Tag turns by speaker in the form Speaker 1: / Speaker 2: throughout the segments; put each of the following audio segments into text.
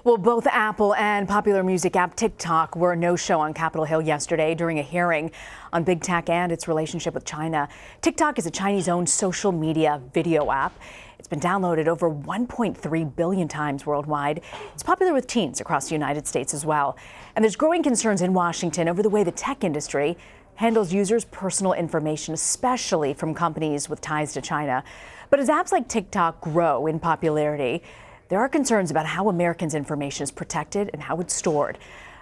Speaker 1: Well, both Apple and popular music app TikTok were a no-show on Capitol Hill yesterday during a hearing on big tech and its relationship with China. TikTok is a Chinese-owned social media video app. It's been downloaded over 1.3 billion times worldwide. It's popular with teens across the United States as well. And there's growing concerns in Washington over the way the tech industry handles users' personal information, especially from companies with ties to China. But as apps like TikTok grow in popularity, there are concerns about how Americans' information is protected and how it's stored.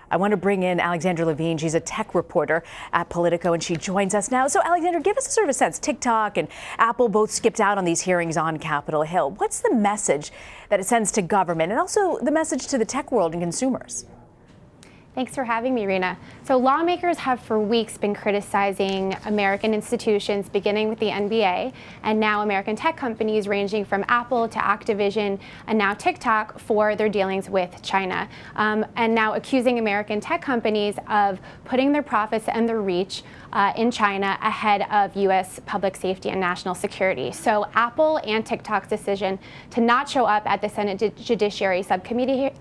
Speaker 1: I want to bring in Alexandra Levine. She's a tech reporter at Politico, and she joins us now. So, Alexandra, give us a sort of a sense. TikTok and Apple both skipped out on these hearings on Capitol Hill. What's the message that it sends to government and also the message to the tech world and consumers?
Speaker 2: Thanks for having me, Rena. So lawmakers have for weeks been criticizing American institutions, beginning with the NBA, and now American tech companies ranging from Apple to Activision and now TikTok for their dealings with China. And now accusing American tech companies of putting their profits and their reach in China ahead of U.S. public safety and national security. So Apple and TikTok's decision to not show up at the Senate Judiciary Subcommittee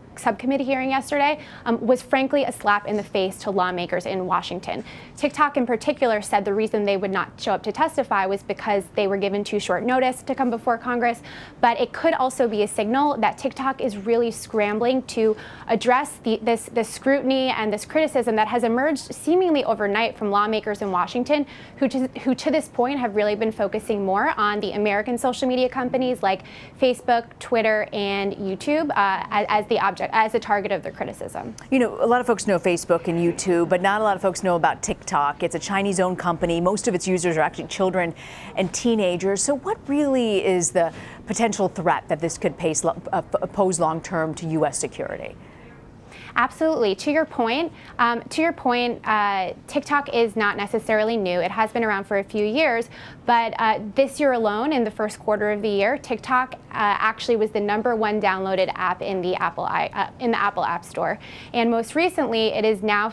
Speaker 2: hearing yesterday was frankly a slap in the face to lawmakers in Washington. TikTok in particular said the reason they would not show up to testify was because they were given too short notice to come before Congress, but it could also be a signal that TikTok is really scrambling to address this scrutiny and this criticism that has emerged seemingly overnight from lawmakers in Washington who to this point have really been focusing more on the American social media companies like Facebook, Twitter, and YouTube as the target of their criticism.
Speaker 1: You know, a lot of folks know Facebook and YouTube, but not a lot of folks know about TikTok. It's a Chinese-owned company. Most of its users are actually children and teenagers. So what really is the potential threat that this could pose long-term to U.S. security?
Speaker 2: Absolutely. To your point, TikTok is not necessarily new. It has been around for a few years, but this year alone, in the first quarter of the year, TikTok actually was the #1 downloaded app in the Apple App Store. And most recently, it has now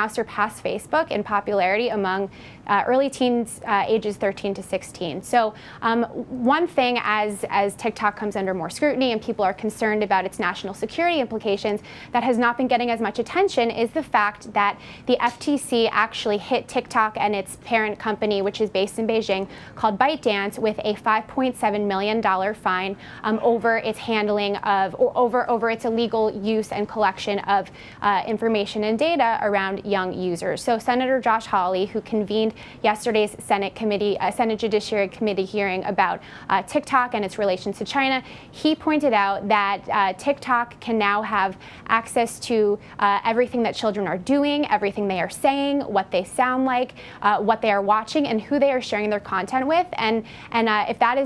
Speaker 2: surpassed Facebook in popularity among early teens ages 13 to 16. So one thing as TikTok comes under more scrutiny and people are concerned about its national security implications that has not been getting as much attention is the fact that the FTC actually hit TikTok and its parent company, which is based in Beijing, called ByteDance, with a $5.7 million fine over its handling of, or over its illegal use and collection of information and data around young users. So Senator Josh Hawley, who convened yesterday's Senate Judiciary Committee hearing about TikTok and its relations to China, he pointed out that TikTok can now have access to everything that children are doing, everything they are saying, what they sound like, what they are watching, and who they are sharing their content with. And if that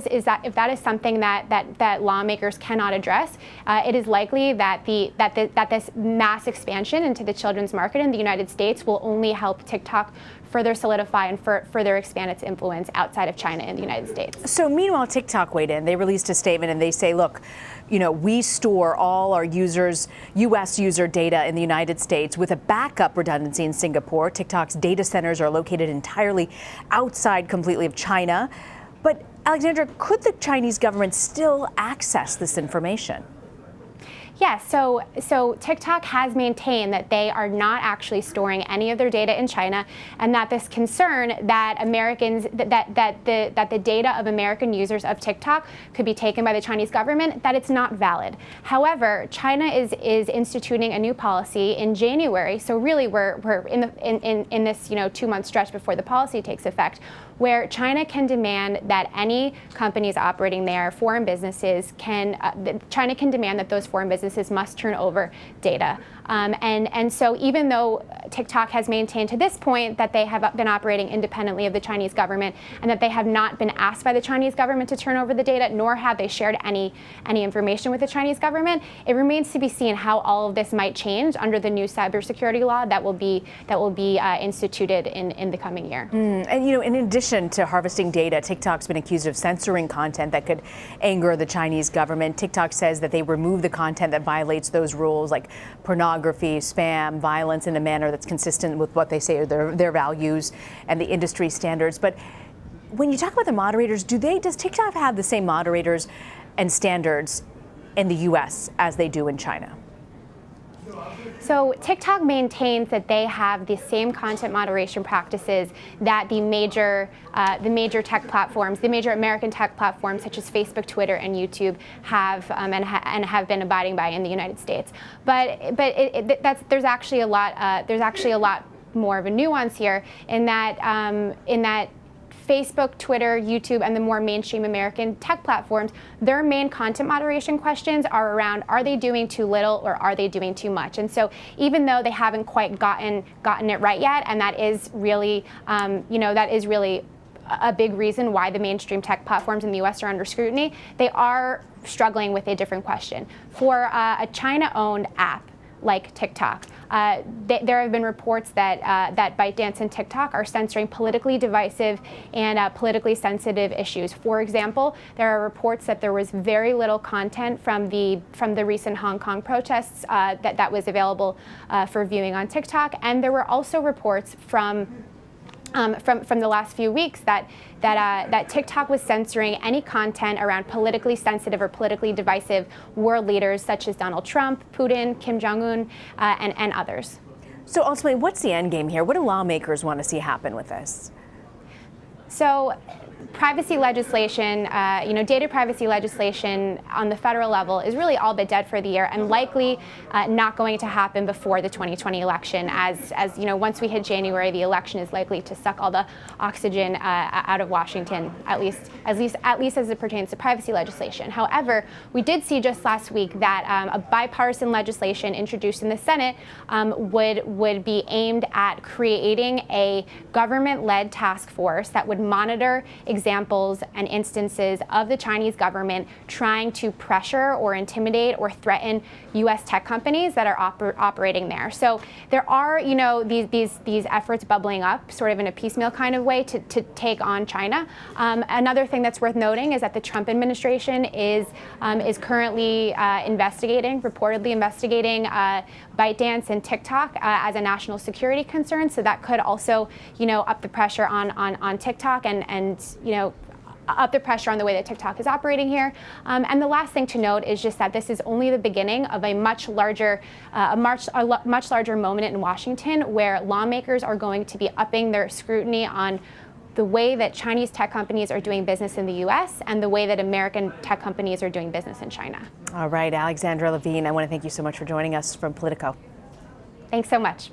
Speaker 2: is something that lawmakers cannot address, it is likely that this mass expansion into the children's market in the United States will only help TikTok further solidify and further expand its influence outside of China and the United States.
Speaker 1: So meanwhile, TikTok weighed in. They released a statement and they say, look, you know, we store all our U.S. user data in the United States with a backup redundancy in Singapore. TikTok's data centers are located entirely outside completely of China. But Alexandra, could the Chinese government still access this information?
Speaker 2: Yes, so TikTok has maintained that they are not actually storing any of their data in China, and that this concern that the data of American users of TikTok could be taken by the Chinese government, that it's not valid. However, China is instituting a new policy in January, so really we're in this 2-month stretch before the policy takes effect, where China can demand that any companies operating there, foreign businesses, China can demand that those foreign businesses must turn over data. And so even though TikTok has maintained to this point that they have been operating independently of the Chinese government and that they have not been asked by the Chinese government to turn over the data, nor have they shared any information with the Chinese government, it remains to be seen how all of this might change under the new cybersecurity law that will be instituted in the coming year.
Speaker 1: And in addition to harvesting data, TikTok's been accused of censoring content that could anger the Chinese government. TikTok says that they remove the content that violates those rules, like pornography, spam, violence, in a manner that's consistent with what they say are their values and the industry standards. But when you talk about the moderators, does TikTok have the same moderators and standards in the U.S. as they do in China?
Speaker 2: So TikTok maintains that they have the same content moderation practices that the major tech platforms, the major American tech platforms such as Facebook, Twitter, and YouTube have and have been abiding by in the United States. But there's actually a lot more of a nuance here in that Facebook, Twitter, YouTube, and the more mainstream American tech platforms, their main content moderation questions are around, are they doing too little or are they doing too much? And so even though they haven't quite gotten it right yet, and that is really, a big reason why the mainstream tech platforms in the US are under scrutiny, they are struggling with a different question. For a China-owned app like TikTok, there have been reports that ByteDance and TikTok are censoring politically divisive and politically sensitive issues. For example, there are reports that there was very little content from the recent Hong Kong protests that was available for viewing on TikTok, and there were also reports from the last few weeks that TikTok was censoring any content around politically sensitive or politically divisive world leaders such as Donald Trump, Putin, Kim Jong-un, and others.
Speaker 1: So ultimately, what's the end game here? What do lawmakers want to see happen with this?
Speaker 2: So privacy legislation, data privacy legislation on the federal level is really all but dead for the year and likely not going to happen before the 2020 election. As once we hit January, the election is likely to suck all the oxygen out of Washington, at least as it pertains to privacy legislation. However, we did see just last week that a bipartisan legislation introduced in the Senate would be aimed at creating a government-led task force that would monitor examples and instances of the Chinese government trying to pressure or intimidate or threaten U.S. tech companies that are operating there. So there are, these efforts bubbling up, sort of in a piecemeal kind of way, to take on China. Another thing that's worth noting is that the Trump administration is currently reportedly investigating ByteDance and TikTok as a national security concern. So that could also, up the pressure on TikTok and up the pressure on the way that TikTok is operating here. And the last thing to note is just that this is only the beginning of a much larger moment in Washington where lawmakers are going to be upping their scrutiny on the way that Chinese tech companies are doing business in the U.S. and the way that American tech companies are doing business in China.
Speaker 1: All right, Alexandra Levine, I want to thank you so much for joining us from Politico.
Speaker 2: Thanks so much.